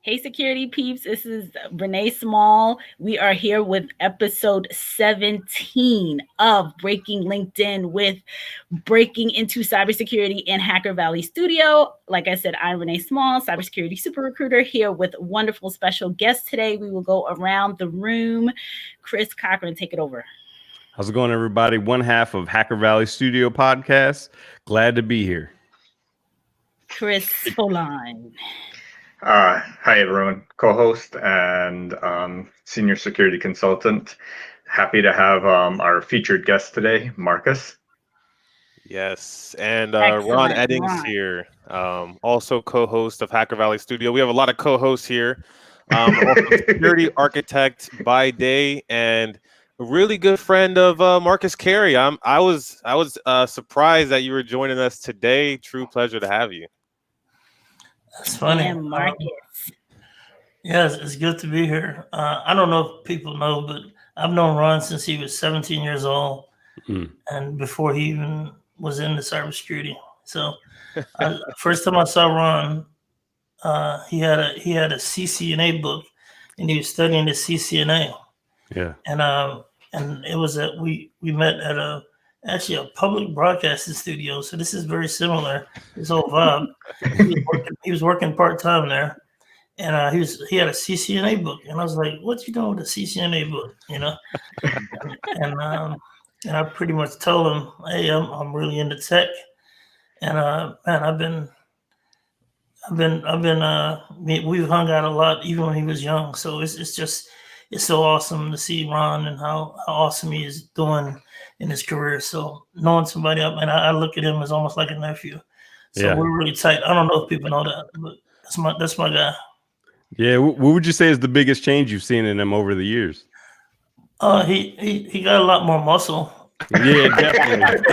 Hey, security peeps, this is Renee Small. We are here with episode 17 of Breaking LinkedIn with Breaking Into Cybersecurity in Hacker Valley Studio. Like I said, I'm Renee Small, cybersecurity super recruiter, here with wonderful special guests today. We will go around the room. Chris, Cochran, take it over. How's it going, everybody? One half of Hacker Valley Studio podcast. Glad to be here. Christophe Foulon. Hi, everyone. Co-host and senior security consultant. Happy to have our featured guest today, Marcus. Yes, and Ron Eddings here, also co-host of Hacker Valley Studio. We have a lot of co-hosts here. Also security architect by day and a really good friend of Marcus Carey. I was surprised that you were joining us today. True pleasure to have you. That's funny. And Marcus. Yes, it's good to be here. I don't know if people know, but I've known Ron since he was 17 years old, and before he even was into cybersecurity. So, first time I saw Ron, he had a CCNA book, and he was studying the CCNA. Yeah. And it was we met at a public broadcasting studio. So this is very similar. This whole vibe. He was working part-time there, and he had a CCNA book, and I was like, "What you doing with a CCNA book?" You know, and I pretty much told him, "Hey, I'm really into tech, and man, we've hung out a lot even when he was young. So it's so awesome to see Ron and how awesome he is doing in his career. So knowing somebody up, and I look at him as almost like a nephew. So we're really tight. I don't know if people know that, but that's my guy. Yeah. What would you say is the biggest change you've seen in him over the years? He got a lot more muscle. Yeah, definitely.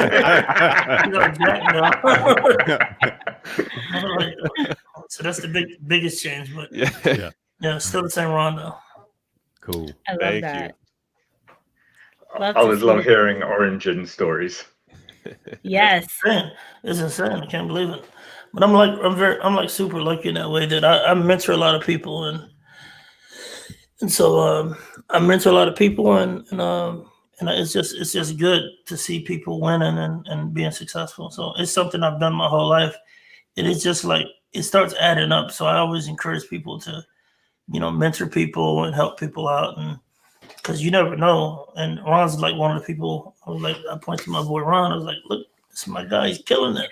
So that's the biggest change. But yeah, still the same Ron though. Cool. I love Thank that. I always love hearing origin stories. Yes. It's insane. I can't believe it. But I'm like super lucky in that way that I mentor a lot of people, and so I mentor a lot of people, and it's just good to see people winning and being successful. So it's something I've done my whole life, and it's just like it starts adding up. So I always encourage people to, mentor people and help people out, and because you never know. And Ron's like one of the people. I point to my boy Ron. I was like, look, this is my guy. He's killing it.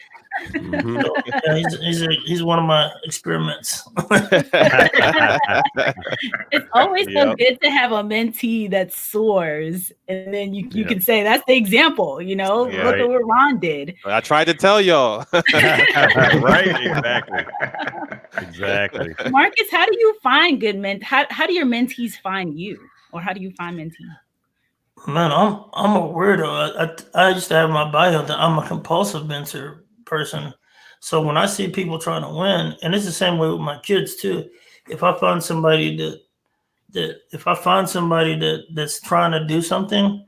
Mm-hmm. So, yeah, he's one of my experiments. It's always so good to have a mentee that soars, and then you can say that's the example. Look at what Ron did. I tried to tell y'all. Right? Exactly. Marcus, how do you find good how do your mentees find you, or how do you find mentees? Man, I'm a weirdo. I used to have my bio that I'm a compulsive mentor person. So when I see people trying to win, and it's the same way with my kids too. If I find somebody that's trying to do something,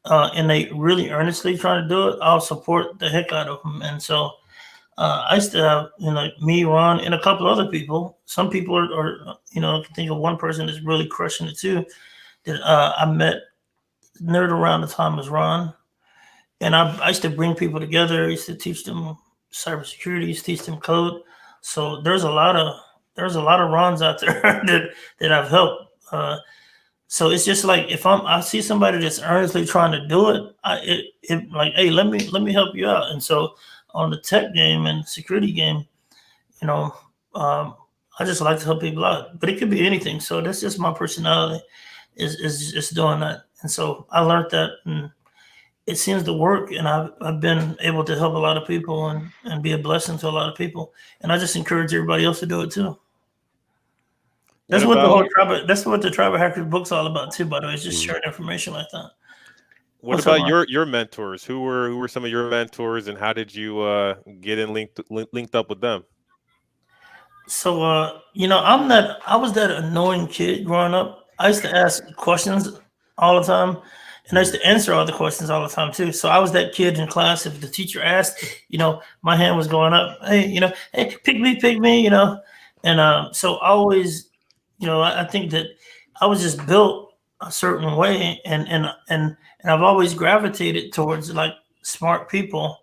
and they really earnestly trying to do it, I'll support the heck out of them. And so I used to have, me, Ron, and a couple other people. Some people are I can think of one person that's really crushing it too, that I met near around the time as Ron. And I used to bring people together. I used to teach them cybersecurity, used to teach them code. So there's a lot of Rons out there that I've helped. So it's just like if I see somebody that's earnestly trying to do it, like, hey, let me help you out. And so on the tech game and security game, I just like to help people out. But it could be anything. So that's just my personality is just doing that. And so I learned that, and it seems to work, and I've been able to help a lot of people and be a blessing to a lot of people. And I just encourage everybody else to do it too. That's what the Tribal Hackers book's all about too, by the way. It's just sharing information like that. What about your mentors? Who were some of your mentors, and how did you get in linked up with them? So I was that annoying kid growing up. I used to ask questions all the time, and I used to answer all the questions all the time too. So I was that kid in class. If the teacher asked, my hand was going up. Hey, hey, pick me, And so I always I think that I was just built a certain way, and I've always gravitated towards like smart people.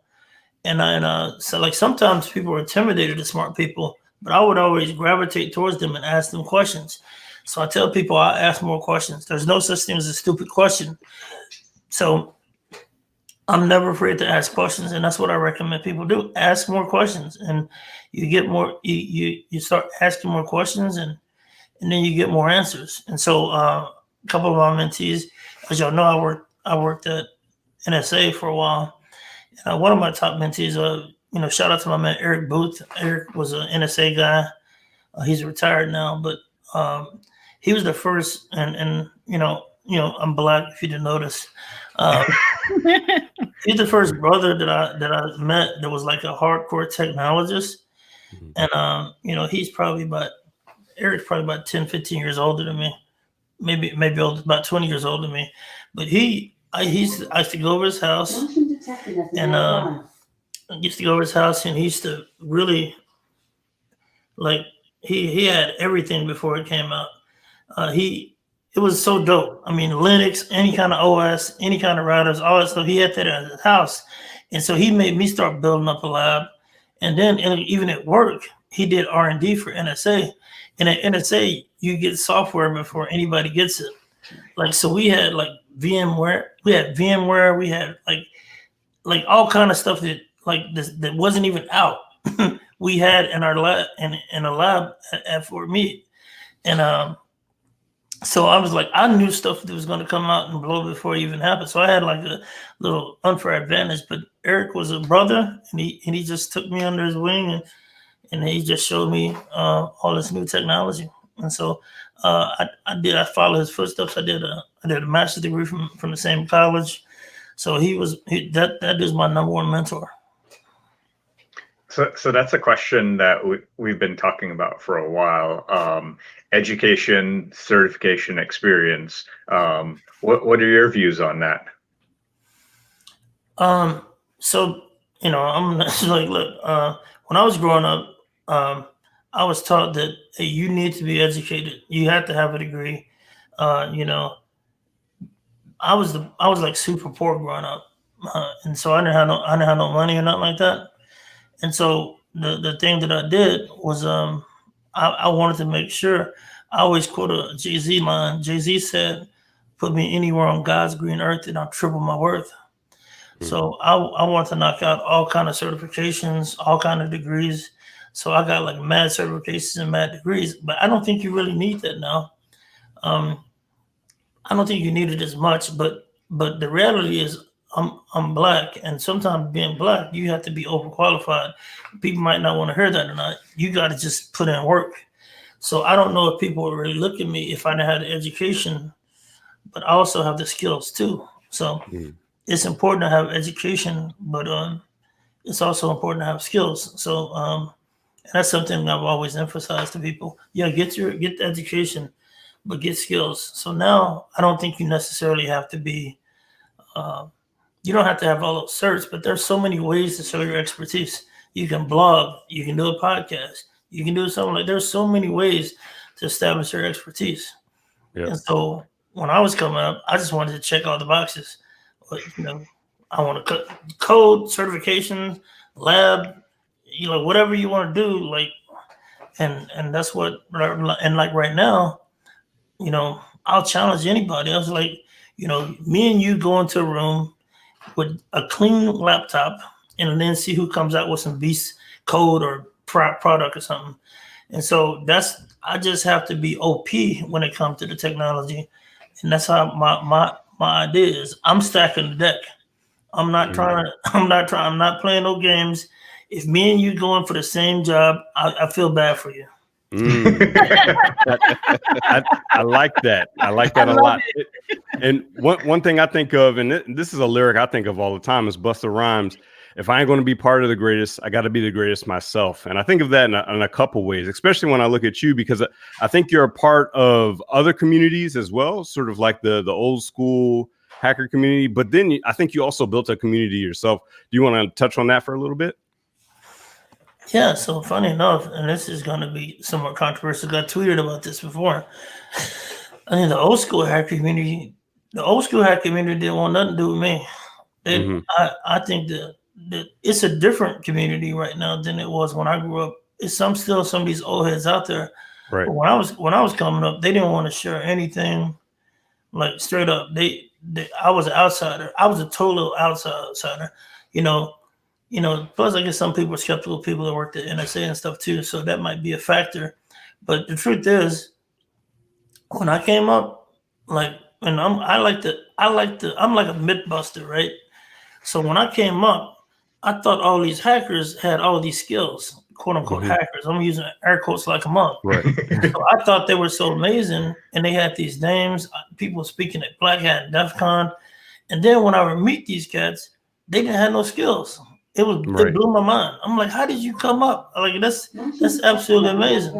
And so like sometimes people are intimidated to smart people, but I would always gravitate towards them and ask them questions. So I tell people I ask more questions. There's no such thing as a stupid question. So I'm never afraid to ask questions, and that's what I recommend people do. Ask more questions, and you get more. You start asking more questions, and then you get more answers. And so a couple of my mentees, as y'all know, I worked at NSA for a while. One of my top mentees, shout out to my man Eric Booth. Eric was an NSA guy. He's retired now, but he was the first. And I'm Black. If you didn't notice, he's the first brother that I met that was like a hardcore technologist. And Eric's probably about 10, 15 years older than me, maybe older, about 20 years older than me. But I used to go over his house, and I used to go over his house, and he used to really like he had everything before it came out. It was so dope. I mean, Linux, any kind of OS, any kind of routers, all that stuff. He had that at his house, and so he made me start building up a lab. And then even at work, he did R&D for NSA. And at NSA, you get software before anybody gets it. Like, so we had like VMware, we had like all kind of stuff that like this that wasn't even out. We had in our lab in a lab at Fort Meade. And so I was like, I knew stuff that was going to come out and blow before it even happened. So I had like a little unfair advantage. But Eric was a brother, and he just took me under his wing, and he just showed me all this new technology. And so I followed his footsteps. I did a master's degree from the same college. So that is my number one mentor. So that's a question that we've been talking about for a while. Education, certification, experience. What are your views on that? So I'm like, look, when I was growing up, I was taught that hey, you need to be educated. You have to have a degree. I was like super poor growing up, and so I didn't have no money or nothing like that. And so the thing that I did was I wanted to make sure. I always quote a Jay-Z line. Jay-Z said, "Put me anywhere on God's green earth, and I'll triple my worth." Mm-hmm. So I want to knock out all kind of certifications, all kind of degrees. So I got like mad certifications and mad degrees, but I don't think you really need that now. I don't think you need it as much, but the reality is I'm Black, and sometimes being Black, you have to be overqualified. People might not want to hear that or not. You got to just put in work. So I don't know if people would really look at me if I didn't have the education, but I also have the skills too. So it's important to have education, but it's also important to have skills. So and that's something I've always emphasized to people. Yeah, get the education, but get skills. So now I don't think you necessarily have to be, you don't have to have all those certs, but there's so many ways to show your expertise. You can blog, you can do a podcast, you can do something like, there's so many ways to establish your expertise. Yep. And so when I was coming up, I just wanted to check all the boxes. But, I want to code, certifications, lab, whatever you want to do, like, and that's what, and like right now, I'll challenge anybody. I was like, me and you go into a room with a clean laptop and then see who comes out with some beast code or product or something. And so I just have to be OP when it comes to the technology. And that's how my idea is. I'm stacking the deck. I'm not playing no games. If me and you going for the same job, I feel bad for you. I like that. I like that a lot. And one thing I think of, and this is a lyric I think of all the time, is Busta Rhymes. If I ain't going to be part of the greatest, I got to be the greatest myself. And I think of that in a couple ways, especially when I look at you, because I think you're a part of other communities as well, sort of like the old school hacker community. But then I think you also built a community yourself. Do you want to touch on that for a little bit? Yeah, so funny enough, and this is going to be somewhat controversial. I tweeted about this before. I think the old school hacker community didn't want nothing to do with me. I think that it's a different community right now than it was when I grew up. It's still some of these old heads out there. Right. But when I was coming up, they didn't want to share anything. Like straight up, I was an outsider. I was a total outsider. You know. Plus I guess some people are skeptical, people that work at NSA and stuff too. So that might be a factor. But the truth is, when I came up, like, and I'm like a myth buster, right? So when I came up, I thought all these hackers had all these skills, quote unquote hackers. I'm using air quotes like a monk. Right. So I thought they were so amazing, and they had these names, people speaking at Black Hat and DEF CON. And then when I would meet these cats, they didn't have no skills. It blew my mind. I'm like, how did you come up? Like that's absolutely amazing.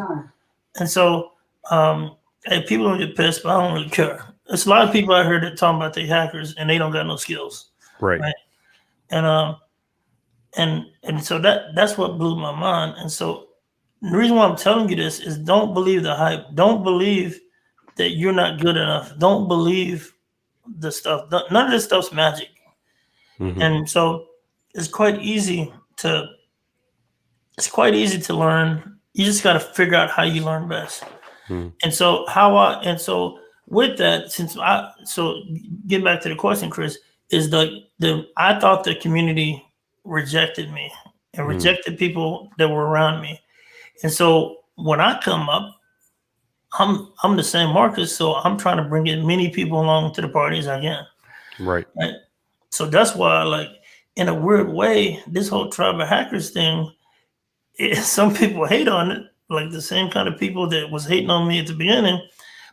And so hey, people don't get pissed, but I don't really care. There's a lot of people out here that talking about they hackers and they don't got no skills. Right. And so that's what blew my mind. And so the reason why I'm telling you this is don't believe the hype. Don't believe that you're not good enough. Don't believe the stuff. None of this stuff's magic. And so it's quite easy to learn. You just got to figure out how you learn best. And so with that, so get back to the question, Chris, is I thought the community rejected me and rejected people that were around me. And so when I come up, I'm the same Marcus, so I'm trying to bring as many people along to the party as I can. Right. So that's why, like, in a weird way, this whole tribe of hackers thing, some people hate on it, like the same kind of people that was hating on me at the beginning.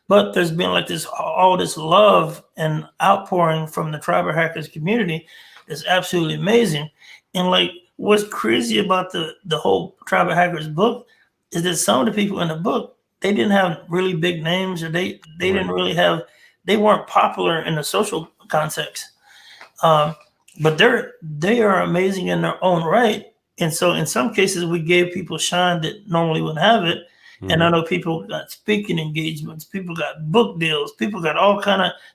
But there's been like all this love and outpouring from the tribe of hackers community is absolutely amazing. And like what's crazy about the whole tribe of hackers book is that some of the people in the book, they didn't have really big names, or they didn't really have, they weren't popular in the social context. But they are amazing in their own right. And so in some cases, we gave people shine that normally wouldn't have it. And I know people got speaking engagements, people got book deals, people got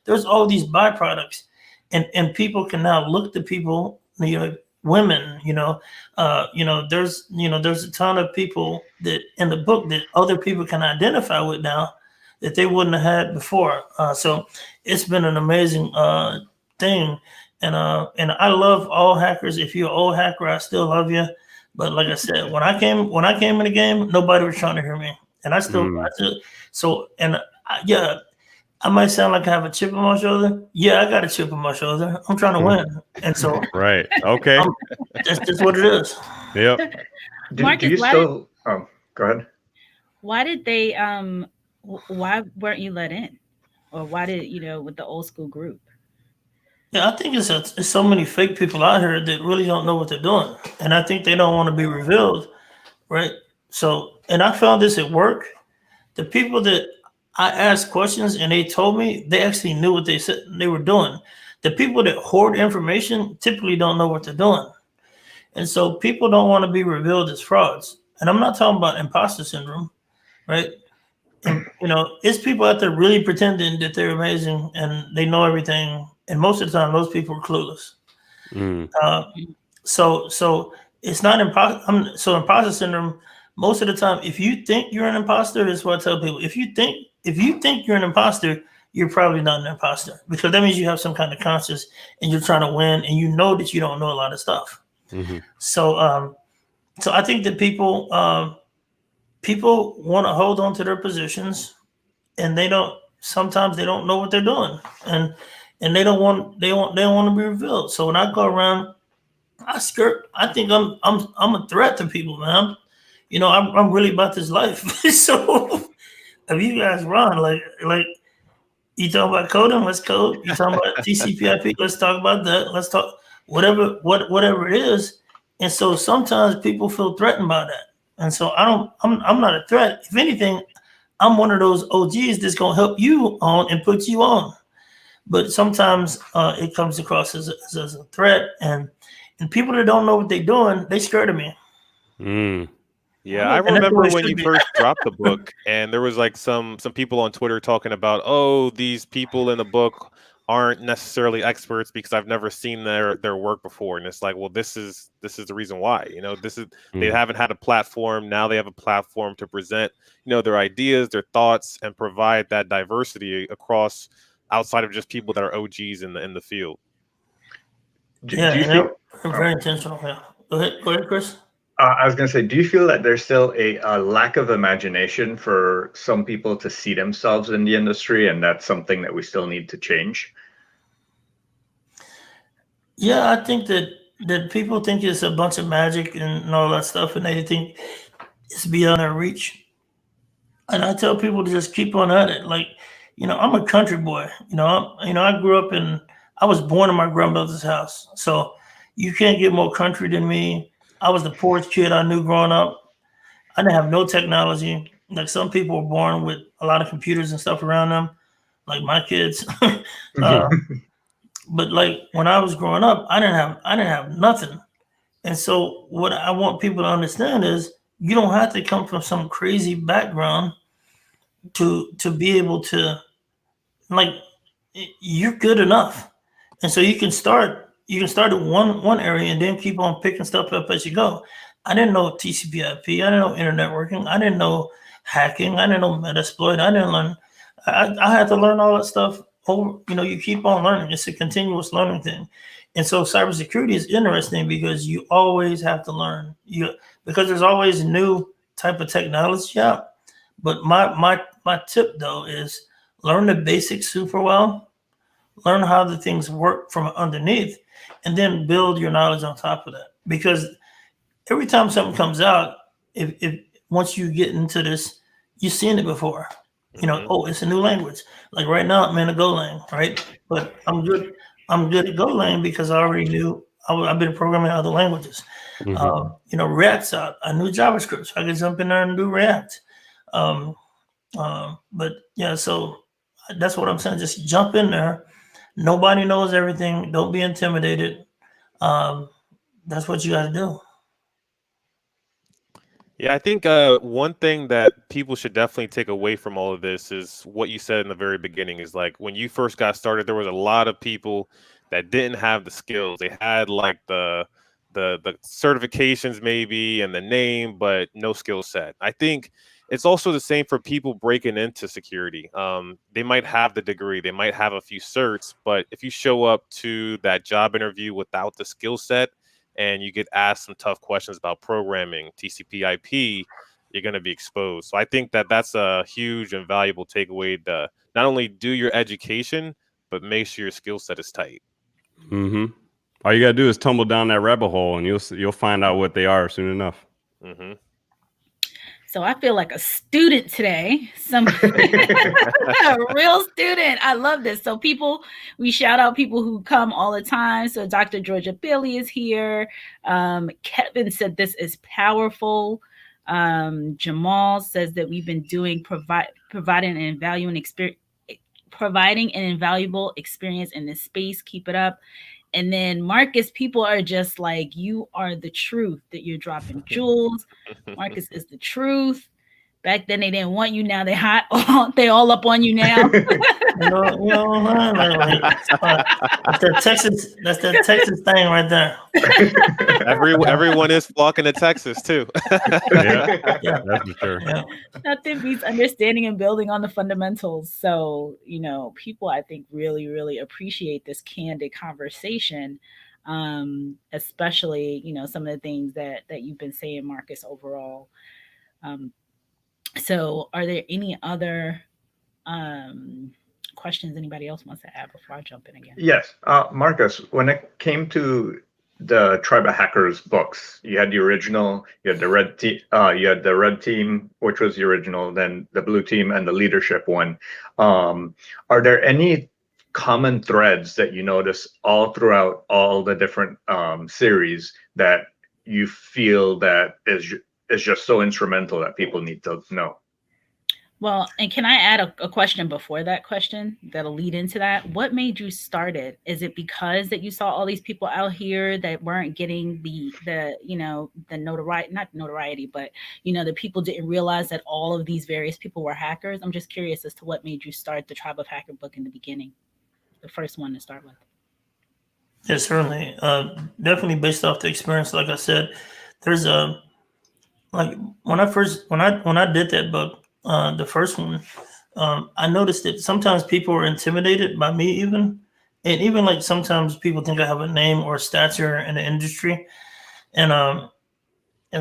there's all these byproducts. And people can now look to people, women, there's a ton of people that in the book that other people can identify with now that they wouldn't have had before. So it's been an amazing thing. And I love all hackers. If you're an old hacker, I still love you. But like I said, when I came in the game, nobody was trying to hear me. And I might sound like I have a chip on my shoulder. Yeah, I got a chip on my shoulder. I'm trying to win. And so right. Okay. That's just what it is. Yep. Marcus, go ahead. Why did they why weren't you let in? Or why did with the old school group? Yeah, I think it's so many fake people out here that really don't know what they're doing. And I think they don't want to be revealed, right? So, and I found this at work. The people that I asked questions and they told me, they actually knew what they said they were doing. The people that hoard information typically don't know what they're doing. And so people don't want to be revealed as frauds. And I'm not talking about imposter syndrome, right? And, it's people out there really pretending that they're amazing and they know everything. And most of the time, those people are clueless. So it's not imposter. So imposter syndrome. Most of the time, if you think you're an imposter, that's what I tell people. If you think you're an imposter, you're probably not an imposter, because that means you have some kind of conscience and you're trying to win, and you know that you don't know a lot of stuff. So I think that people want to hold on to their positions, and sometimes they don't know what they're doing, and they don't want to be revealed. So when I go around, I think I'm a threat to people, man. I'm really about this life. So if you guys run, like you talking about coding, let's code. You talking about TCP/IP, let's talk about that. Let's talk whatever it is. And so sometimes people feel threatened by that. And so I'm not a threat. If anything, I'm one of those OGs that's gonna help you on and put you on. But sometimes it comes across as a threat, and people that don't know what they're doing, they scared of me. Yeah, I remember when you first dropped the book, and there was like some people on Twitter talking about, oh, these people in the book aren't necessarily experts because I've never seen their work before. And it's like, well, this is the reason why. This is they haven't had a platform. Now they have a platform to present, their ideas, their thoughts, and provide that diversity across outside of just people that are OGs in the field. Do you feel very intentional? Yeah. Go ahead, Chris. I was going to say, do you feel that there's still a lack of imagination for some people to see themselves in the industry, and that's something that we still need to change? Yeah, I think that people think it's a bunch of magic and all that stuff, and they think it's beyond their reach. And I tell people to just keep on at it. Like, I'm a country boy. I grew up I was born in my grandmother's house, so you can't get more country than me. I was the poorest kid I knew growing up. I didn't have no technology. Like some people were born with a lot of computers and stuff around them, like my kids. But like when I was growing up, I didn't have nothing. And so what I want people to understand is you don't have to come from some crazy background to be able to, like, you're good enough. And so you can start at one area and then keep on picking stuff up as you go. I didn't know TCP/IP. I didn't know internet working. I didn't know hacking. I didn't know Metasploit. I didn't learn. I had to learn all that stuff. You keep on learning. It's a continuous learning thing. And so cybersecurity is interesting because you always have to learn. Because there's always a new type of technology out. But my tip though is learn the basics super well. Learn how the things work from underneath, and then build your knowledge on top of that. Because every time something comes out, if once you get into this, you've seen it before. Oh, it's a new language. Like right now, I'm in a Golang, right? But I'm good at Golang because I already knew I've been programming other languages. React's out. I knew JavaScript, so I could jump in there and do React. But yeah, so that's what I'm saying. Just jump in there. Nobody knows everything. Don't be intimidated. That's what you got to do. Yeah, I think one thing that people should definitely take away from all of this is what you said in the very beginning is like when you first got started, there was a lot of people that didn't have the skills. They had like the certifications maybe and the name, but no skill set. I think it's also the same for people breaking into security. They might have the degree, they might have a few certs, but if you show up to that job interview without the skill set, and you get asked some tough questions about programming, TCP/IP, you're going to be exposed. So I think that that's a huge and valuable takeaway to not only do your education, but make sure your skill set is tight. All you got to do is tumble down that rabbit hole, and you'll find out what they are soon enough. So I feel like a student today, a real student. I love this. So we shout out people who come all the time. So Dr. Georgia Bailey is here. Kevin said this is powerful. Jamal says that we've been doing providing an invaluable experience in this space. Keep it up. And then Marcus, people are just like, you are the truth, that you're dropping jewels. Marcus is the truth. Back then they didn't want you. Now they hot. They all up on you now. That's that Texas thing right there. Everyone is flocking to Texas too. Yeah, that's for sure. Yeah. Nothing beats understanding and building on the fundamentals. So, people I think really, really appreciate this candid conversation. Especially, some of the things that you've been saying, Marcus, overall. So are there any other questions anybody else wants to add before I jump in again? Yes. Marcus, when it came to the Tribe of Hackers books, you had the original, you had the red team, which was the original, then the blue team and the leadership one. Are there any common threads that you notice all throughout all the different series that you feel that is just so instrumental that people need to know? Well, and can I add a question before that question that'll lead into that? What made you start it? Is it because that you saw all these people out here that weren't getting the the notoriety, not notoriety, but the people didn't realize that all of these various people were hackers? I'm just curious as to what made you start the Tribe of Hacker book in the beginning, the first one to start with. Yes, certainly. Definitely based off the experience. Like I said, there's like when I did that book, the first one, I noticed that sometimes people were intimidated by me even. And even like sometimes people think I have a name or stature in the industry. And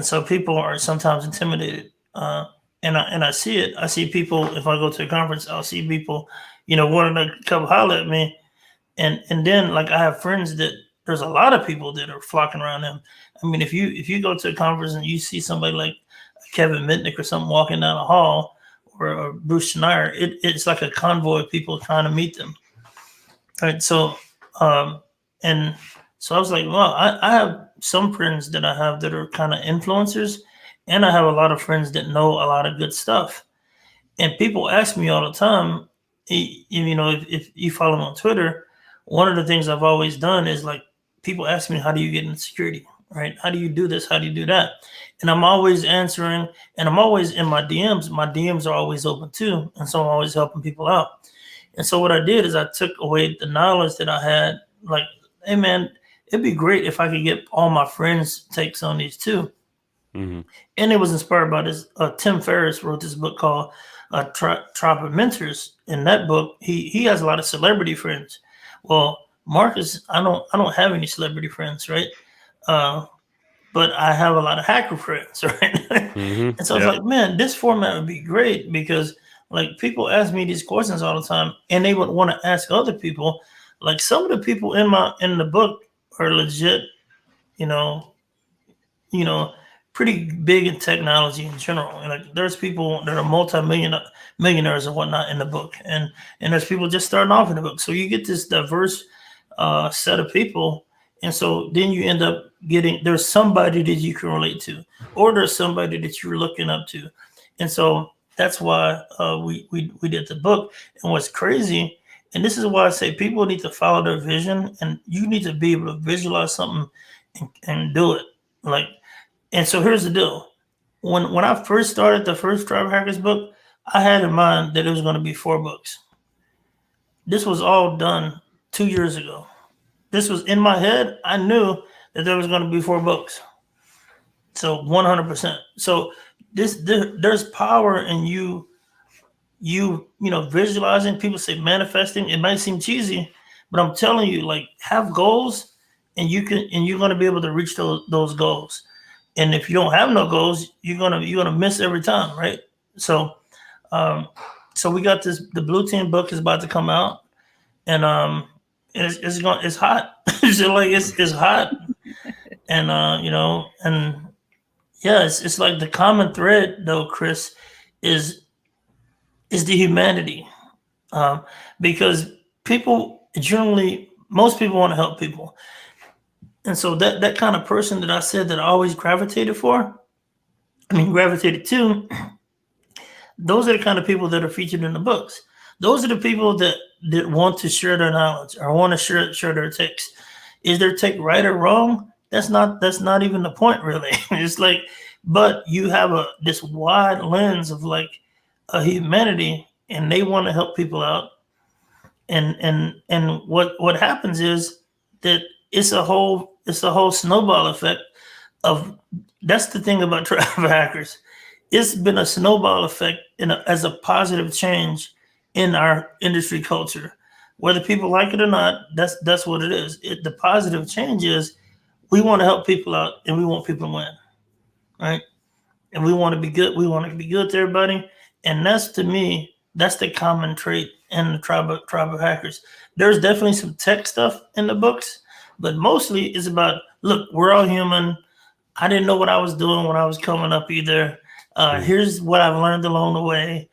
so people are sometimes intimidated. And I see it. I see people, if I go to a conference, I'll see people, wanting to come holler at me. And then like I have friends that there's a lot of people that are flocking around them. I mean, if you go to a conference and you see somebody like Kevin Mitnick or something walking down a hall, or Bruce Schneier, it's like a convoy of people trying to meet them. Right. So and so I was like, well, I have some friends that I have that are kind of influencers, and I have a lot of friends that know a lot of good stuff. And people ask me all the time, if you follow me on Twitter, one of the things I've always done is like people ask me, how do you get into security? Right? How do you do this? How do you do that? And I'm always answering, and I'm always in my DMs. My DMs are always open too. And so I'm always helping people out. And so what I did is I took away the knowledge that I had, like, hey man, it'd be great if I could get all my friends' takes on these too. Mm-hmm. And it was inspired by this. Tim Ferriss wrote this book called Tribe of Mentors. In that book, he has a lot of celebrity friends. Well, Marcus, I don't have any celebrity friends, right? But I have a lot of hacker friends, right? Mm-hmm. And so I was like, man, this format would be great because like people ask me these questions all the time, and they would want to ask other people. Like some of the people in the book are legit, pretty big in technology in general. And like there's people that are millionaires and whatnot in the book, and there's people just starting off in the book. So you get this diverse set of people, and so then you end up getting there's somebody that you can relate to, or there's somebody that you're looking up to, and so that's why we did the book. And what's crazy, and this is why I say people need to follow their vision, and you need to be able to visualize something and do it. Like, and so here's the deal. When I first started the first Tribe of Hackers book, I had in mind that it was going to be 4 books. This was all done 2 years ago. This was in my head. I knew that there was going to be 4 books. So 100%. So there's power in you visualizing. People say manifesting. It might seem cheesy, but I'm telling you, like, have goals, and you're going to be able to reach those goals. And if you don't have no goals, you're gonna miss every time, right? So, so we got the Blue Team book is about to come out, and it's hot. it's hot, and and yeah, it's like the common thread though, Chris, is the humanity, because most people want to help people. And so that kind of person that I said that I always gravitated to, those are the kind of people that are featured in the books. Those are the people that want to share their knowledge or want to share their takes. Is their take right or wrong? That's not even the point, really. It's like, but you have this wide lens of like a humanity, and they want to help people out. And what happens is that it's a whole snowball effect of. That's the thing about Tribe of Hackers. It's been a snowball effect as a positive change in our industry culture. Whether people like it or not, that's what it is. The positive change is we want to help people out, and we want people to win, right? And we want to be good. We want to be good to everybody. And that's, to me, that's the common trait in the Tribe of Hackers. There's definitely some tech stuff in the books, but mostly it's about, look, we're all human. I didn't know what I was doing when I was coming up either. Here's what I've learned along the way.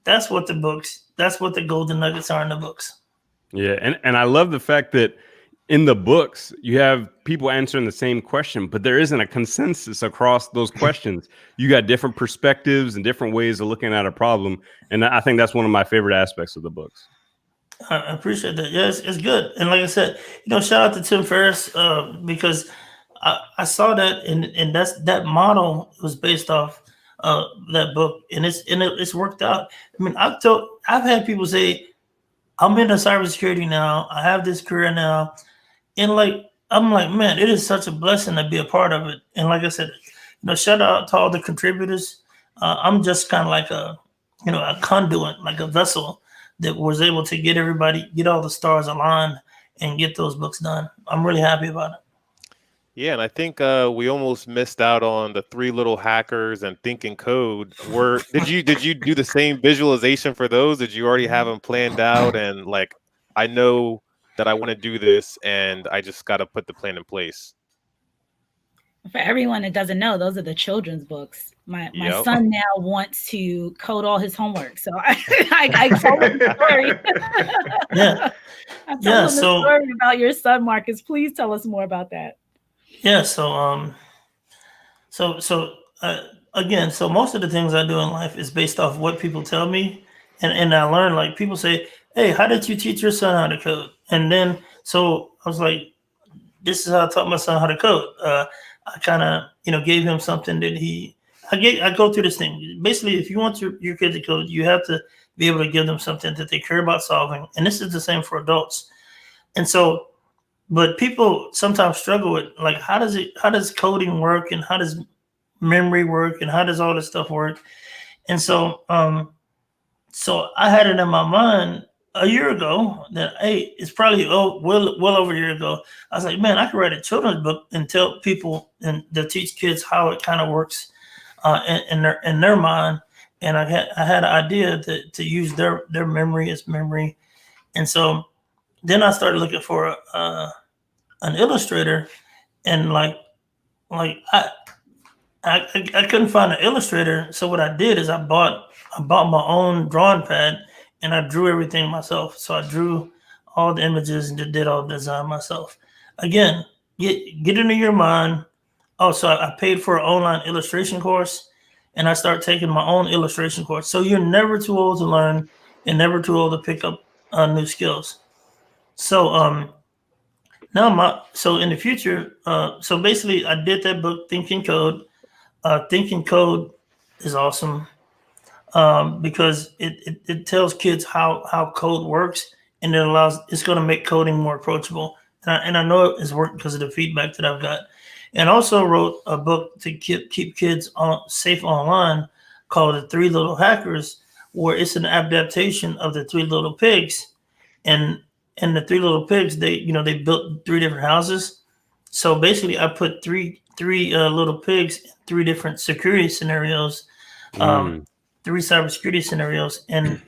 That's what the golden nuggets are in the books. Yeah. And I love the fact that in the books, you have people answering the same question, but there isn't a consensus across those questions. You got different perspectives and different ways of looking at a problem. And I think that's one of my favorite aspects of the books. I appreciate that. Yeah, it's good. And like I said, shout out to Tim Ferriss because I saw that, and that model was based off that book, and it's worked out. I mean, I've had people say, I'm into cybersecurity now. I have this career now, and I'm like, man, it is such a blessing to be a part of it. And like I said, shout out to all the contributors. I'm just kind of like a conduit, like a vessel that was able to get all the stars aligned and get those books done. I'm really happy about it. Yeah, and I think we almost missed out on the 3 Little Hackers and Think and Code. Did you do the same visualization for those? Did you already have them planned out? And like, I know that I want to do this, and I just got to put the plan in place. For everyone that doesn't know, those are the children's books. My son now wants to code all his homework, so I told him the story. Yeah, I told him the story about your son, Marcus. Please tell us more about that. Yeah, so again, so most of the things I do in life is based off what people tell me, and I learned, like, people say, "Hey, how did you teach your son how to code?" And then so I was like, "This is how I taught my son how to code." I kind of gave him something that I go through this thing. Basically, if you want your kid to code, you have to be able to give them something that they care about solving, and this is the same for adults. And so, but people sometimes struggle with, like, how does coding work, and how does memory work, and how does all this stuff work? And so so I had it in my mind a year ago that, hey, it's probably well over a year ago. I was like, man, I could write a children's book and tell people and to teach kids how it kind of works in their mind. And I had an idea to use their memory as memory. And so then I started looking for an illustrator, and like I couldn't find an illustrator. So what I did is I bought my own drawing pad, and I drew everything myself. So I drew all the images and did all the design myself. Again, get into your mind. Oh, so I paid for an online illustration course, and I started taking my own illustration course. So you're never too old to learn and never too old to pick up new skills. So so in the future, so basically I did that book, Think and Code. Think and Code is awesome because it tells kids how code works, and it's going to make coding more approachable. And I know it's worked because of the feedback that I've got. And also wrote a book to keep kids safe online called The 3 Little Hackers, where it's an adaptation of the 3 Little Pigs. And the 3 Little Pigs, they built 3 different houses. So basically, I put three little pigs in 3 different security scenarios, 3 cybersecurity scenarios, and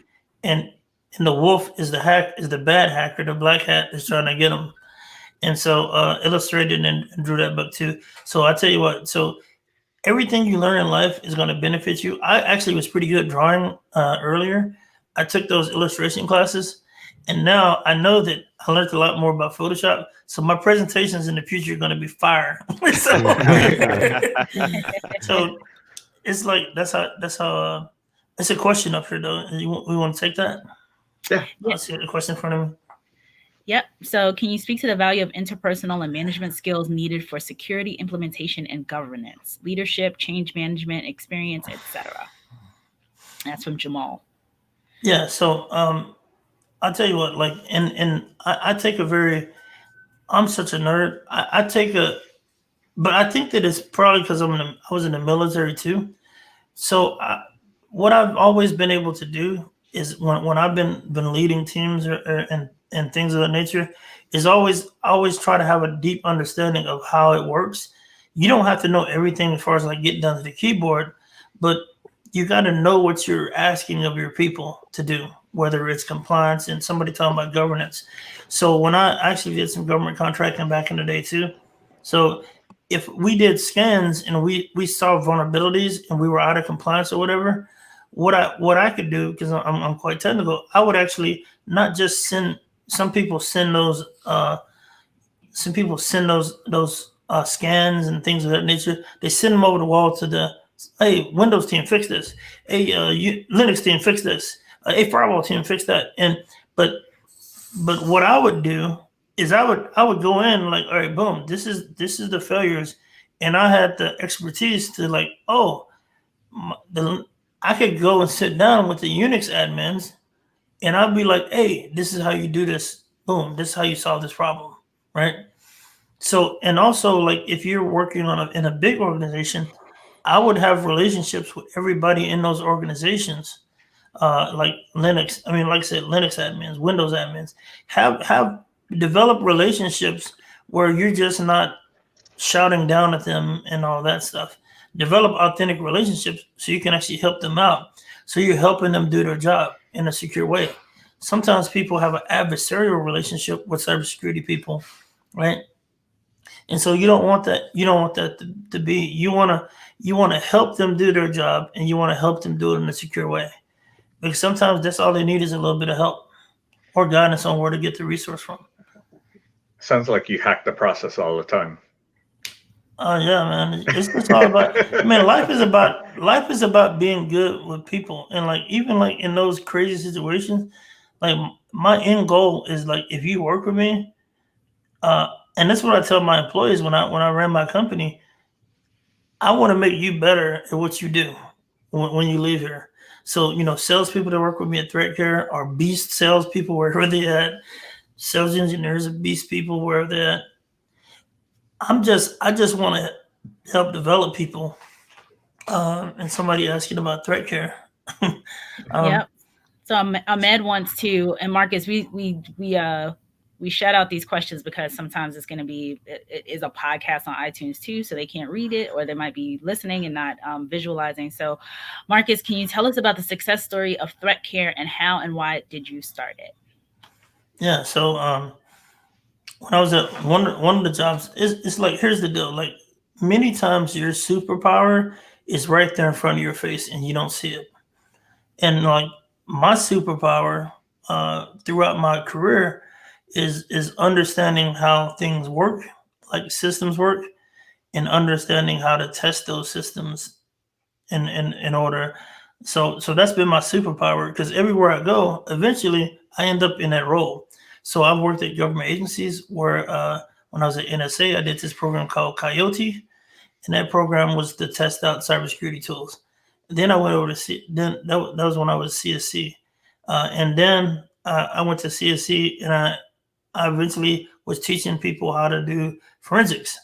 the wolf is the bad hacker, the black hat is trying to get them. And so illustrated and drew that book too. So I tell you what, so everything you learn in life is going to benefit you. I actually was pretty good at drawing earlier. I took those illustration classes, and now I know that I learned a lot more about Photoshop. So my presentations in the future are going to be fire. So it's like that's how. It's a question up here though. We want to take that. Yeah. I see a question in front of me. Yep. So can you speak to the value of interpersonal and management skills needed for security implementation and governance, leadership, change management, experience, etc.? That's from Jamal. Yeah. So I'll tell you what, like, and I take I'm such a nerd. But I think that it's probably because I was in the military too. So what I've always been able to do is when I've been leading teams and things of that nature, is always try to have a deep understanding of how it works. You don't have to know everything as far as like getting down to the keyboard, but you got to know what you're asking of your people to do, whether it's compliance and somebody talking about governance. So when I actually did some government contracting back in the day too, so if we did scans and we saw vulnerabilities and we were out of compliance or whatever, what I could do, because I'm quite technical, I would actually not just send. Some people send those some people send those scans and things of that nature. They send them over the wall to the, hey, Windows team, fix this. Hey, Linux team, fix this. Hey, firewall team, fix that. But what I would do is I would go in like, all right, boom, this is the failures, and I had the expertise to like, I could go and sit down with the Unix admins, and I'd be like, hey, this is how you do this. Boom, this is how you solve this problem, right? So, and also like if you're working in a big organization, I would have relationships with everybody in those organizations, like Linux. I mean, like I said, Linux admins, Windows admins, have developed relationships where you're just not shouting down at them and all that stuff. Develop authentic relationships so you can actually help them out. So you're helping them do their job in a secure way. Sometimes people have an adversarial relationship with cybersecurity people, right? And so you don't want that. You don't want that to be. You want to help them do their job, and you want to help them do it in a secure way. Because sometimes that's all they need is a little bit of help or guidance on where to get the resource from. Sounds like you hack the process all the time. Oh yeah, man. It's just all about, man, life is about being good with people. And like even like in those crazy situations, like my end goal is like if you work with me, and that's what I tell my employees when I ran my company, I want to make you better at what you do when you leave here. So, salespeople that work with me at ThreatCare are beast salespeople wherever they're at. Sales engineers are beast people wherever they're at. I just want to help develop people. And somebody asking about ThreatCare. Yep. So Ahmed wants to, and Marcus, we shout out these questions because sometimes it is a podcast on iTunes too, so they can't read it, or they might be listening and not visualizing. So Marcus, can you tell us about the success story of ThreatCare and how and why did you start it? Yeah. So when I was at one of the jobs, it's like, here's the deal. Like many times your superpower is right there in front of your face and you don't see it. And like my superpower throughout my career is understanding how things work, like systems work, and understanding how to test those systems in order. So that's been my superpower, because everywhere I go, eventually I end up in that role. So I've worked at government agencies where when I was at NSA, I did this program called Coyote, and that program was to test out cybersecurity tools. Then I went over to that was when I was CSC, and then I went to CSC, and I eventually was teaching people how to do forensics.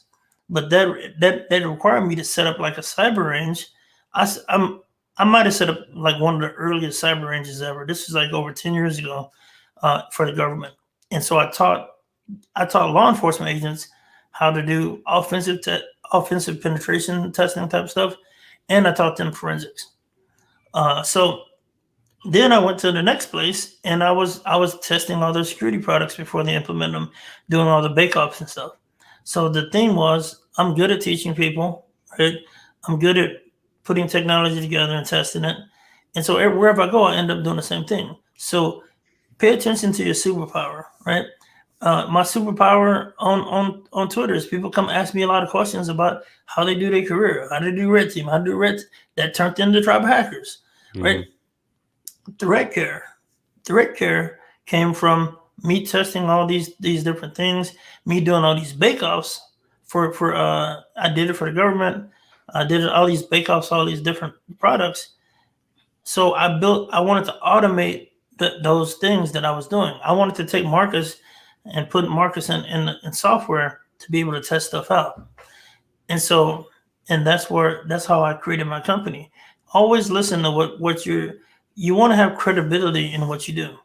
But that required me to set up like a cyber range. I might have set up like one of the earliest cyber ranges ever. This was like over 10 years ago for the government. And so I taught law enforcement agents how to do offensive penetration testing type stuff, and I taught them forensics. So then I went to the next place, and I was testing all their security products before they implement them, doing all the bake-offs and stuff. So the thing was, I'm good at teaching people, right? I'm good at putting technology together and testing it. And so wherever I go, I end up doing the same thing. So pay attention to your superpower, right? My superpower on Twitter is people come ask me a lot of questions about how they do their career, how to do red team, how to do red, that turned into Tribe Hackers, right? ThreatCare came from me testing all these different things, me doing all these bake-offs for I did it for the government. I did all these bake-offs, all these different products. So I wanted to automate those things that I was doing. I wanted to take Marcus and put Marcus in software to be able to test stuff out. And so, and that's how I created my company. Always listen to what you want to have credibility in what you do.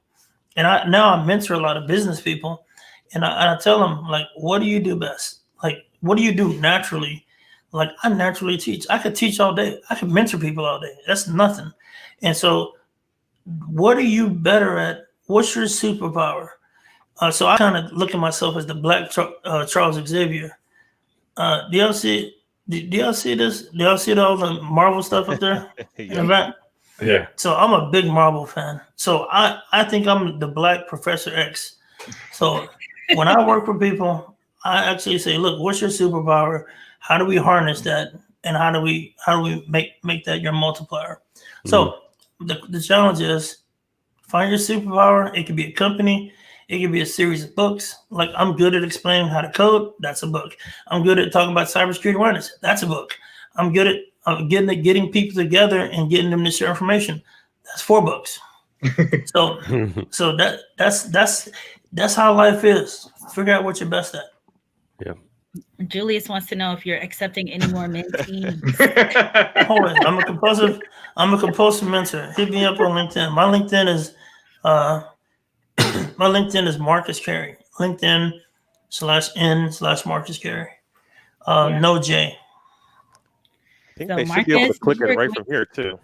And I mentor a lot of business people, and I tell them, like, what do you do best? Like, what do you do naturally? Like, I naturally teach. I could teach all day. I could mentor people all day. That's nothing. And so what are you better at? What's your superpower? So I kind of look at myself as the Black Charles Xavier. Do y'all see this? Do y'all see all the Marvel stuff up there in the back? Yeah. So I'm a big Marvel fan. So I think I'm the Black Professor X. So when I work with people, I actually say, look, what's your superpower? How do we harness that? And how do we make that your multiplier? Mm-hmm. So the challenge is find your superpower. It could be a company. It could be a series of books. Like, I'm good at explaining how to code. That's a book. I'm good at talking about cybersecurity awareness. That's a book. I'm good at getting people together and getting them to share information. That's 4 books. So that's how life is. Figure out what you're best at. Yeah. Julius wants to know if you're accepting any more mentees. Always. I'm a compulsive mentor. Hit me up on LinkedIn. My LinkedIn is Marcus Carey. LinkedIn/n/Marcus Carey. No J. I think they should be able to click it right from here too.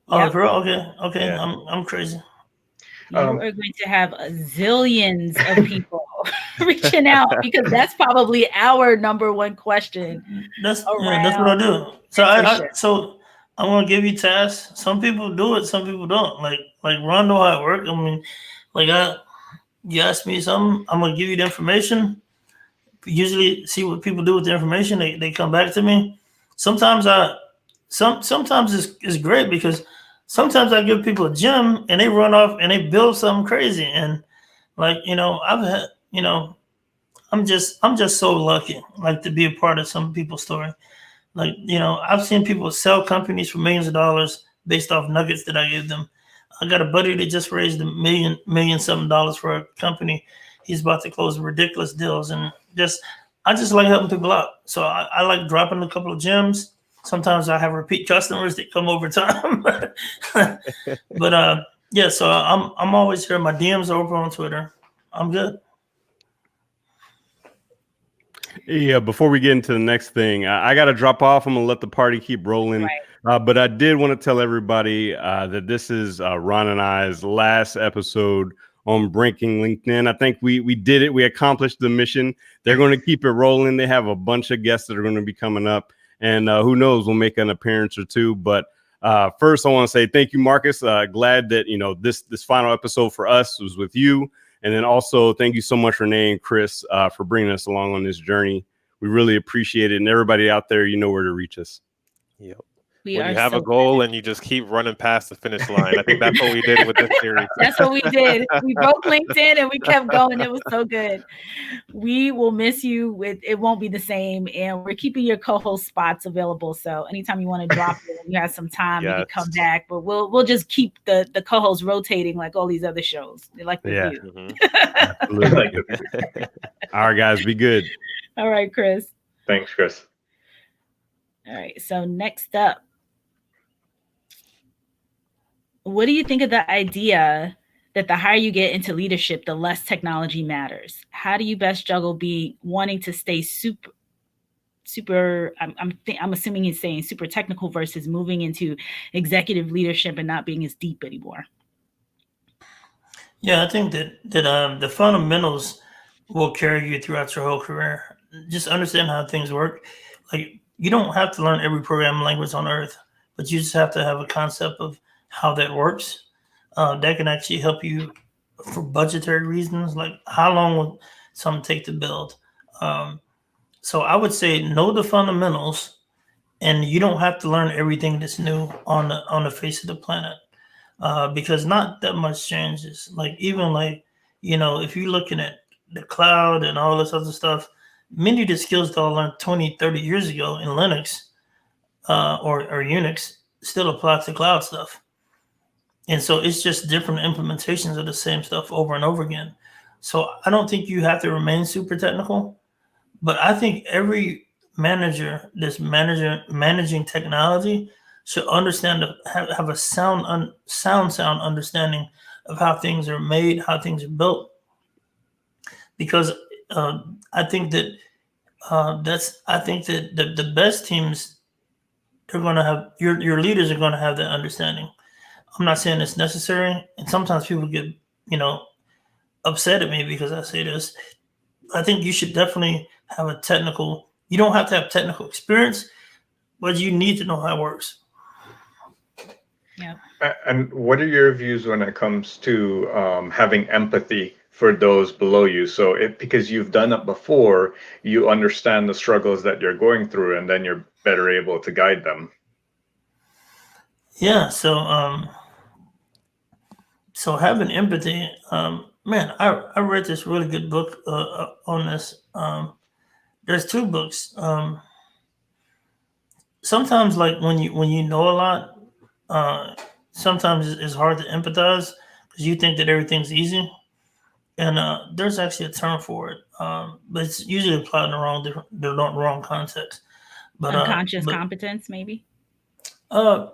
Oh, girl. Okay. Yeah. I'm crazy. You are going to have zillions of people reaching out, because that's probably our number one question. That's what I do. So I'm gonna give you tasks. Some people do it, some people don't. Like Ron know how it works. I mean, you ask me something, I'm gonna give you the information. Usually see what people do with the information. They come back to me. Sometimes it's great, because sometimes I give people a gem and they run off and they build something crazy. And I'm just so lucky, to be a part of some people's story. I've seen people sell companies for millions of dollars based off nuggets that I gave them. I got a buddy that just raised $1 million something for a company. He's about to close ridiculous deals, and I just like helping people out. So I like dropping a couple of gems. Sometimes I have repeat customers that come over time. But so I'm always here. My DMs are open on Twitter. I'm good. Yeah, before we get into the next thing, I got to drop off. I'm going to let the party keep rolling. Right. But I did want to tell everybody that this is Ron and I's last episode on Breaking LinkedIn. I think we did it. We accomplished the mission. They're going to keep it rolling. They have a bunch of guests that are going to be coming up. And who knows, we'll make an appearance or two. But first, I want to say thank you, Marcus. Glad that, this final episode for us was with you. And then also, thank you so much, Renee and Chris, for bringing us along on this journey. We really appreciate it. And everybody out there, you know where to reach us. Yep. When you have a goal and you just keep running past the finish line. I think that's what we did with this series. That's what we did. We broke LinkedIn and we kept going. It was so good. We will miss you. It won't be the same. And we're keeping your co-host spots available. So anytime you want to drop it and you have some time, you can come back. But we'll just keep the co-hosts rotating like all these other shows. They like to do. Mm-hmm. All right, guys, be good. All right, Chris. Thanks, Chris. All right. So next up, what do you think of the idea that the higher you get into leadership, the less technology matters? How do you best juggle wanting to stay super? I'm assuming he's saying super technical versus moving into executive leadership and not being as deep anymore. Yeah, I think that the fundamentals will carry you throughout your whole career. Just understand how things work. Like, you don't have to learn every programming language on earth, but you just have to have a concept of how that works. That can actually help you for budgetary reasons, like how long will something take to build. So I would say know the fundamentals, and you don't have to learn everything that's new on the face of the planet, because not that much changes. If you're looking at the cloud and all this other stuff, many of the skills that I learned 20, 30 years ago in Linux or Unix still apply to cloud stuff. And so it's just different implementations of the same stuff over and over again. So I don't think you have to remain super technical, but I think every manager that's managing technology should understand, have a sound understanding of how things are made, how things are built. Because I think that the best teams are going to have your leaders are going to have that understanding. I'm not saying it's necessary, and sometimes people get upset at me because I say this. I think you should definitely have you don't have to have technical experience, but you need to know how it works. Yeah. And what are your views when it comes to having empathy for those below you. So because you've done it before, you understand the struggles that you're going through, and then you're better able to guide them. Yeah. So having empathy, man, I read this really good book on this. There's two books. Sometimes, like when you know a lot, sometimes it's hard to empathize because you think that everything's easy, and there's actually a term for it, but it's usually applied in the wrong context. But unconscious competence, maybe. I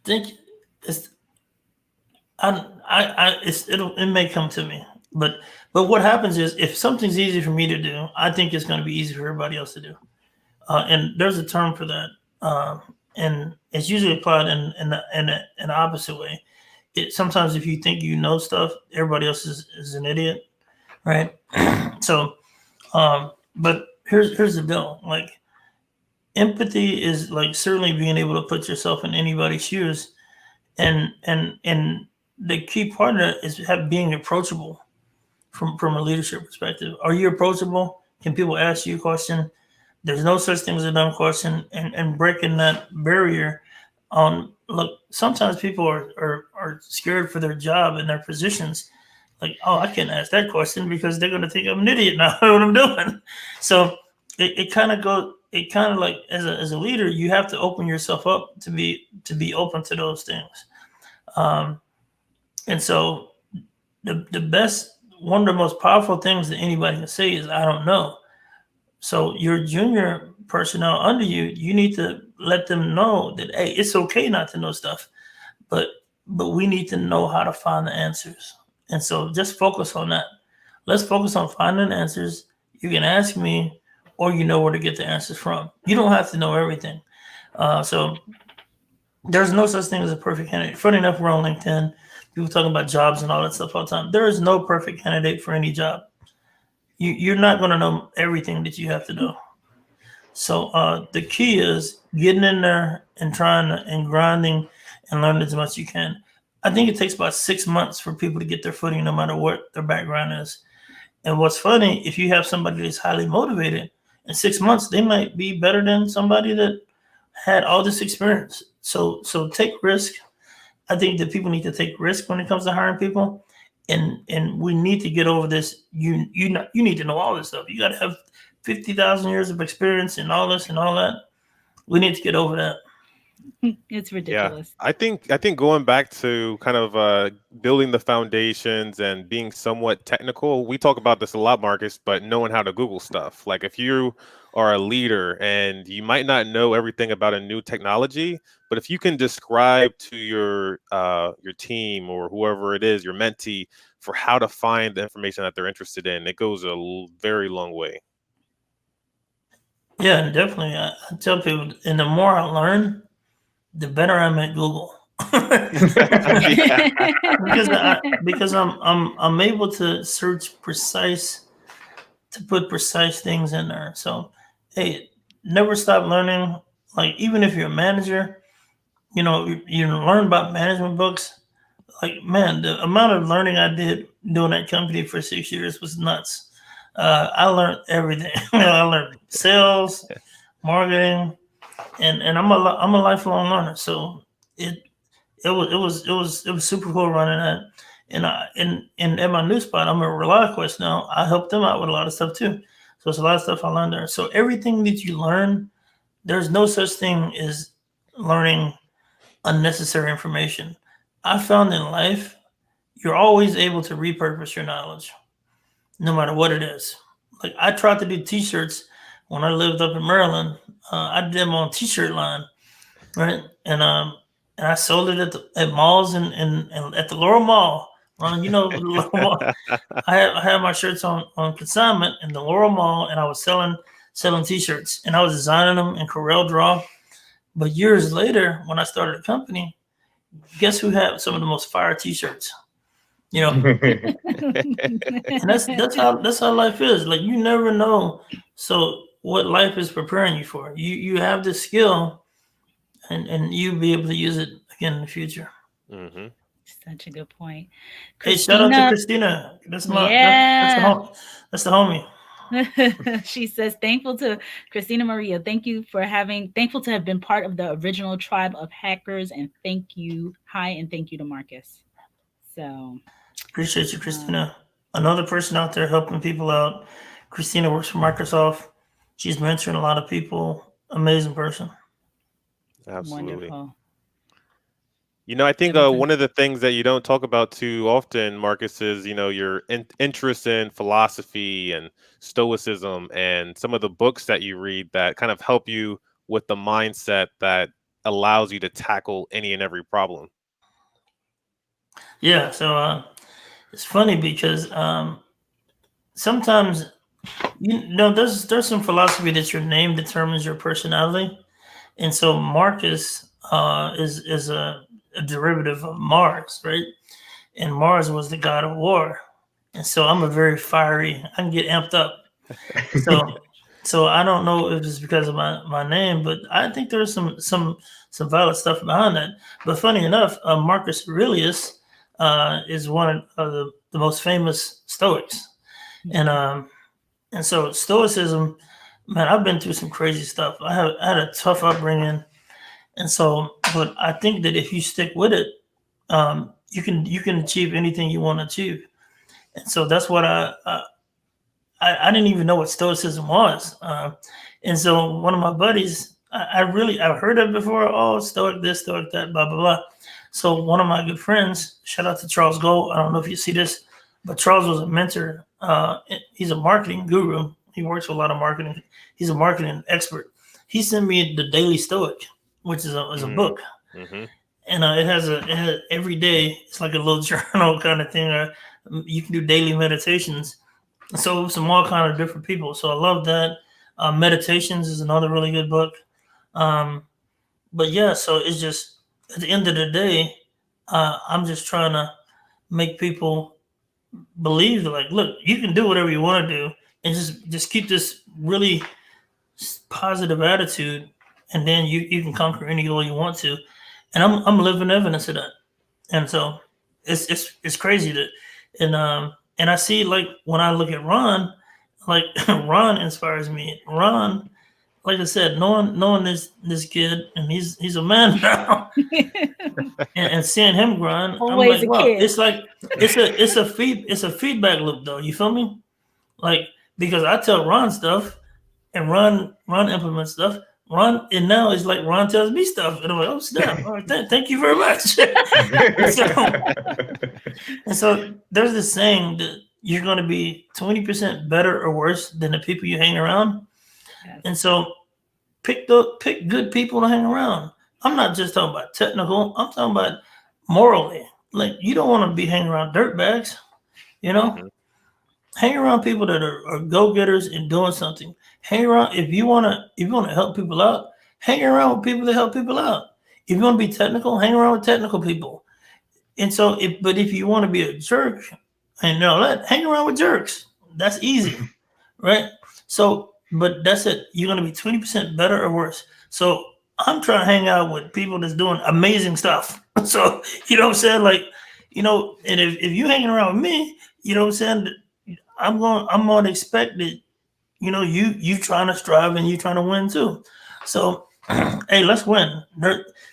think it's it may come to me, but what happens is if something's easy for me to do, I think it's going to be easy for everybody else to do. And there's a term for that, and it's usually applied in the opposite way. Sometimes if you think you know stuff, everybody else is an idiot, right? So, but here's the deal: like empathy is like certainly being able to put yourself in anybody's shoes, and the key part of that is being approachable from a leadership perspective. Are you approachable? Can people ask you a question? There's no such thing as a dumb question, and breaking that barrier. Look, sometimes people are scared for their job and their positions. Like, oh, I can't ask that question because they're going to think I'm an idiot now. I know what I'm doing. So it kind of like as a leader, you have to open yourself up to be open to those things. And so the best, one of the most powerful things that anybody can say is, I don't know. So your junior personnel under you, you need to let them know that, hey, it's okay not to know stuff, but we need to know how to find the answers. And so just focus on that. Let's focus on finding answers. You can ask me, or you know where to get the answers from. You don't have to know everything. So there's no such thing as a perfect candidate. Funny enough, we're on LinkedIn. People talking about jobs and all that stuff all the time. There is no perfect candidate for any job. You're not going to know everything that you have to know. So the key is getting in there and and grinding and learning as much as you can. I think it takes about 6 months for people to get their footing, no matter what their background is. And what's funny, if you have somebody that's highly motivated, in 6 months, they might be better than somebody that had all this experience. So take risk. I think that people need to take risk when it comes to hiring people. And we need to get over this. You need to know all this stuff. You got to have 50,000 years of experience and all this and all that. We need to get over that. It's ridiculous. Yeah, I think going back to kind of building the foundations and being somewhat technical, we talk about this a lot, Marcus, but knowing how to Google stuff. Like if you are a leader and you might not know everything about a new technology, but if you can describe to your team or whoever it is, your mentee, for how to find the information that they're interested in, it goes a very long way. Yeah, definitely. I tell people, and the more I learn, the better I'm at Google. because I'm able to search put precise things in there. So hey, never stop learning. Like even if you're a manager, you learn about management books. Like man, the amount of learning I did doing that company for 6 years was nuts. I learned everything. I learned sales, marketing. And I'm a lifelong learner, so it was super cool running that. And at my new spot, I'm a ReliQuest now. I help them out with a lot of stuff too. So it's a lot of stuff I learned there. So everything that you learn, there's no such thing as learning unnecessary information. I found in life, you're always able to repurpose your knowledge, no matter what it is. Like I tried to do T-shirts when I lived up in Maryland. I did them on T-shirt line, right? And I sold it at malls and at the Laurel Mall. Laurel Mall. I had my shirts on consignment in the Laurel Mall, and I was selling T-shirts, and I was designing them in Corel Draw. But years later, when I started a company, guess who had some of the most fire T-shirts? And that's how life is. Like you never know. So what life is preparing you for. You have this skill, and you'll be able to use it again in the future. Mm-hmm. Such a good point. Hey, shout out to Christina. That's that's the homie. She says, thankful to Christina Maria. Thankful to have been part of the original tribe of hackers, and thank you. Hi, and thank you to Marcus. So appreciate you, Christina. Another person out there helping people out. Christina works for Microsoft. She's mentoring a lot of people. Amazing person. Absolutely. Wonderful. I think one of the things that you don't talk about too often, Marcus, is your interest in philosophy and stoicism, and some of the books that you read that kind of help you with the mindset that allows you to tackle any and every problem. Yeah, so it's funny because sometimes there's some philosophy that your name determines your personality, and so Marcus is a derivative of Mars, right? And Mars was the god of war, and so I'm a very fiery. I can get amped up. So I don't know if it's because of my name, but I think there's some valid stuff behind that. But funny enough, Marcus Aurelius is one of the most famous Stoics, and so Stoicism, man, I've been through some crazy stuff. I had a tough upbringing, and so, but I think that if you stick with it, you can achieve anything you want to achieve. And so that's what I didn't even know what Stoicism was. And so one of my buddies, I've heard of it before. Oh, Stoic this, Stoic that, blah, blah, blah. So one of my good friends, shout out to Charles Gold. I don't know if you see this, but Charles was a mentor. He's a marketing guru. He works with a lot of marketing. He's a marketing expert. He sent me the Daily Stoic, which is a book. Mm-hmm. And it has every day, it's like a little journal kind of thing. You can do daily meditations. So some all kind of different people. So I love that. Meditations is another really good book. But yeah, so it's just at the end of the day, I'm just trying to make people believe that, like, look, you can do whatever you want to do, and just keep this really positive attitude, and then you can conquer any goal you want to. And I'm living evidence of that. And so it's crazy that and I see, like, when I look at Ron, like Ron inspires me. Ron, like I said, knowing this kid, and he's a man now, and seeing him grind, always I'm like, wow, kid. it's like it's a feedback loop, though. You feel me? Like, because I tell Ron stuff, and Ron implements stuff. And now it's like Ron tells me stuff, and I'm like, oh snap! All right, thank you very much. and so there's this saying that you're going to be 20% better or worse than the people you hang around. Yes. And so pick good people to hang around. I'm not just talking about technical. I'm talking about morally. Like, you don't want to be hanging around dirtbags, Mm-hmm. Hang around people that are go-getters and doing something. Hang around, if you want to help people out, hang around with people that help people out. If you want to be technical, hang around with technical people. And so, if you want to be a jerk and all that, hang around with jerks. That's easy, right? So, but that's it. You're going to be 20% better or worse. So I'm trying to hang out with people that's doing amazing stuff. So, you know what I'm saying? Like, and if you hanging around with me, you know what I'm saying? I'm going to expect that, you trying to strive and you trying to win too. So, hey, let's win.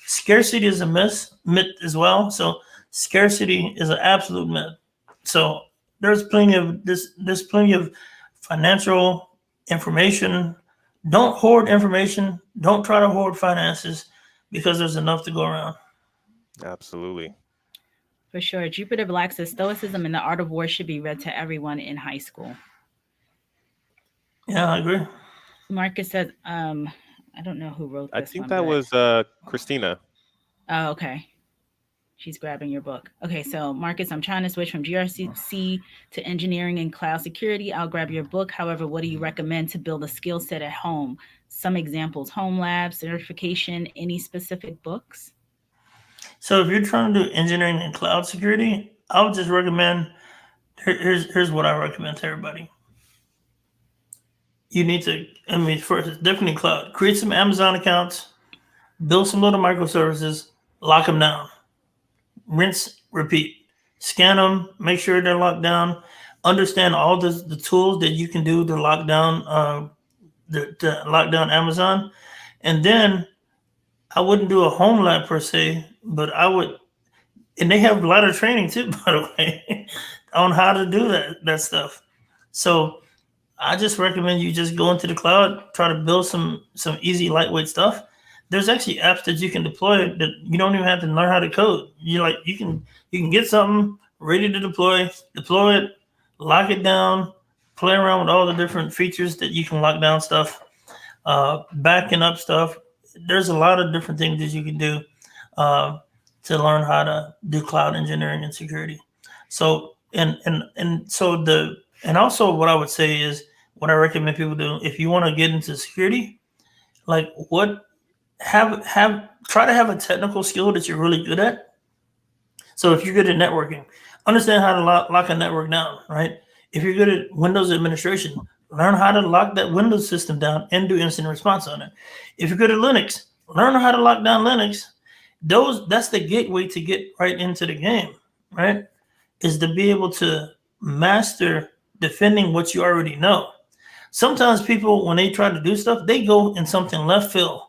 Scarcity is a myth as well. So scarcity is an absolute myth. So there's plenty of financial information. Don't hoard information. Don't try to hoard finances, because there's enough to go around. Absolutely. For sure. Jupiter Black says Stoicism and the Art of War should be read to everyone in high school. Yeah, I agree. Marcus says, I don't know who wrote this. I think that was Christina. Oh, okay. She's grabbing your book. Okay, so Marcus, I'm trying to switch from GRC to engineering and cloud security. I'll grab your book. However, what do you recommend to build a skill set at home? Some examples: home lab, certification, any specific books? So if you're trying to do engineering and cloud security, I would just recommend, here's what I recommend to everybody. You need to, first, definitely cloud. Create some Amazon accounts, build some little microservices, lock them down. rinse, repeat. Scan them, make sure they're locked down. Understand all the tools that you can do to lock down to lock down Amazon, and then I wouldn't do a home lab per se, but I would, and they have a lot of training too, by the way, on how to do that stuff. So I just recommend you just go into the cloud, try to build some easy, lightweight stuff. There's actually apps that you can deploy that you don't even have to learn how to code. You can get something ready to deploy it, lock it down, play around with all the different features that you can lock down stuff, backing up stuff. There's a lot of different things that you can do to learn how to do cloud engineering and security. So and also what I would say is what I recommend people do if you want to get into security, like try to have a technical skill that you're really good at. So if you're good at networking, understand how to lock a network down, right? If you're good at Windows administration, learn how to lock that Windows system down and do incident response on it. If you're good at Linux, learn how to lock down Linux. That's the gateway to get right into the game, right? Is to be able to master defending what you already know. Sometimes people, when they try to do stuff, they go in something left field.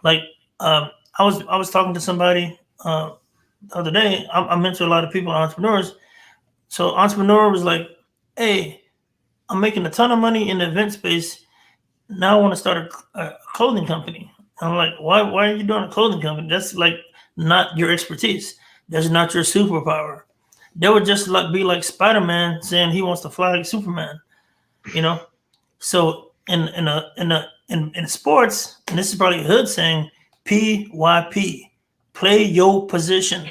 Like I was talking to somebody the other day. I mentor a lot of people, entrepreneurs. So entrepreneur was like, "Hey, I'm making a ton of money in the event space. Now I want to start a clothing company." I'm like, why are you doing a clothing company? That's like not your expertise. That's not your superpower. They would just be like Spider-Man saying he wants to fly like Superman, you know? So in sports, and this is probably a hood saying, PYP, play your position.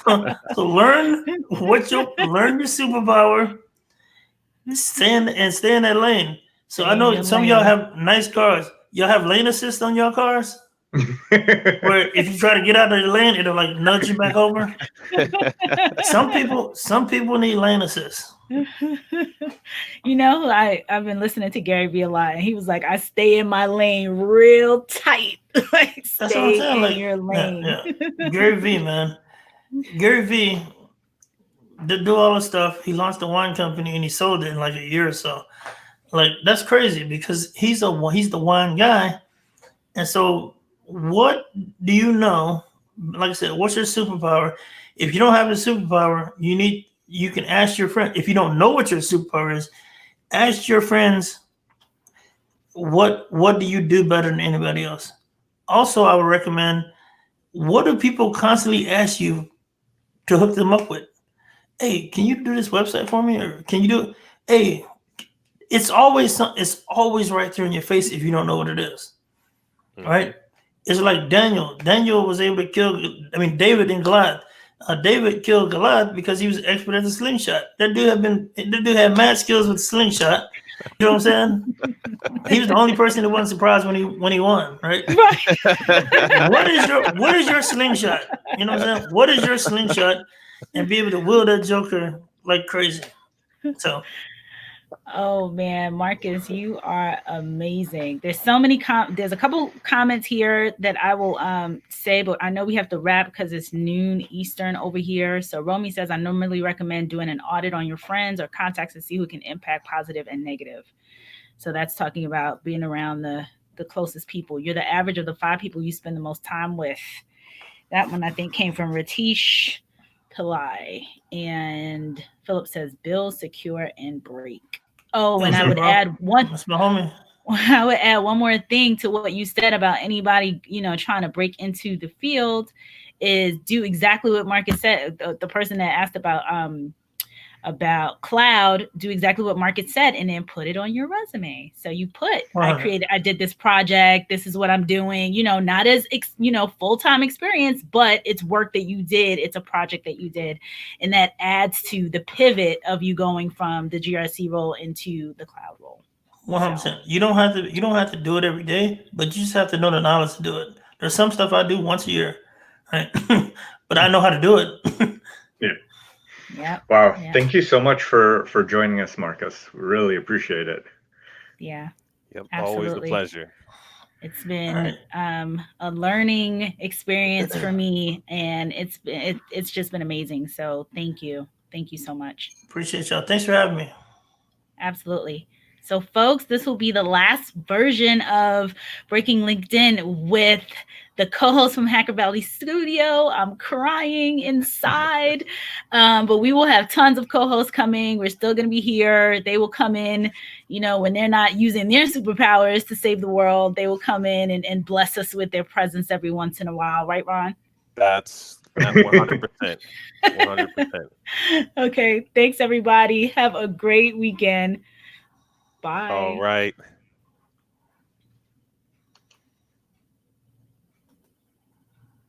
so learn your superpower, stay in that lane. So I know some of y'all have nice cars. Y'all have lane assist on your cars? Where if you try to get out of the lane, it'll like nudge you back over. Some people need lane assist. You know, I've been listening to Gary Vee a lot, and he was like, "I stay in my lane real tight." Like, that's what I'm saying. In like your lane. Yeah. Gary Vee, man. Gary Vee did do all the stuff. He launched a wine company and he sold it in like a year or so. Like that's crazy because he's the wine guy, and so. What do you know? Like I said, what's your superpower? If you don't have a superpower, you can ask your friend. If you don't know what your superpower is, ask your friends, what do you do better than anybody else? Also, I would recommend, what do people constantly ask you to hook them up with? Hey, can you do this website for me? Or can you do it? Hey, it's always right there in your face if you don't know what it is. Mm-hmm. Right? It's like Daniel. Daniel was able to kill, David and Goliath. David killed Goliath because he was expert at the slingshot. That dude had mad skills with the slingshot. You know what I'm saying? He was the only person that wasn't surprised when he won, right? What is your slingshot? You know what I'm saying? What is your slingshot? And be able to wield that joker like crazy. So. Oh man, Marcus, you are amazing. There's so many there's a couple comments here that I will say, but I know we have to wrap because it's noon Eastern over here. So Romy says, I normally recommend doing an audit on your friends or contacts to see who can impact positive and negative. So that's talking about being around the closest people. You're the average of the 5 people you spend the most time with. That one I think came from Ratish Pillai. And Philip says, build, secure, and break. Oh, and I would add one. That's my homie. I would add one more thing to what you said about anybody, trying to break into the field, is do exactly what Marcus said. The person that asked about cloud, do exactly what Marcus said, and then put it on your resume. So you put, I did this project. This is what I'm doing. Not as full-time experience, but it's work that you did. It's a project that you did, and that adds to the pivot of you going from the GRC role into the cloud role. 100%. You don't have to do it every day, but you just have to know the knowledge to do it. There's some stuff I do once a year, right? But I know how to do it. Yeah. Yeah. Wow. Yeah. Thank you so much for joining us, Marcus. We really appreciate it. Yeah. Yep. Absolutely. Always a pleasure. It's been a learning experience for me, and it's just been amazing. So thank you so much. Appreciate y'all. Thanks for having me. Absolutely. So folks, this will be the last version of Breaking LinkedIn with the co-host from Hacker Valley Studio. I'm crying inside, but we will have tons of co-hosts coming. We're still going to be here. They will come in, when they're not using their superpowers to save the world, they will come in and bless us with their presence every once in a while. Right, Ron? That's 100%. 100%. Okay. Thanks, everybody. Have a great weekend. Bye. All right.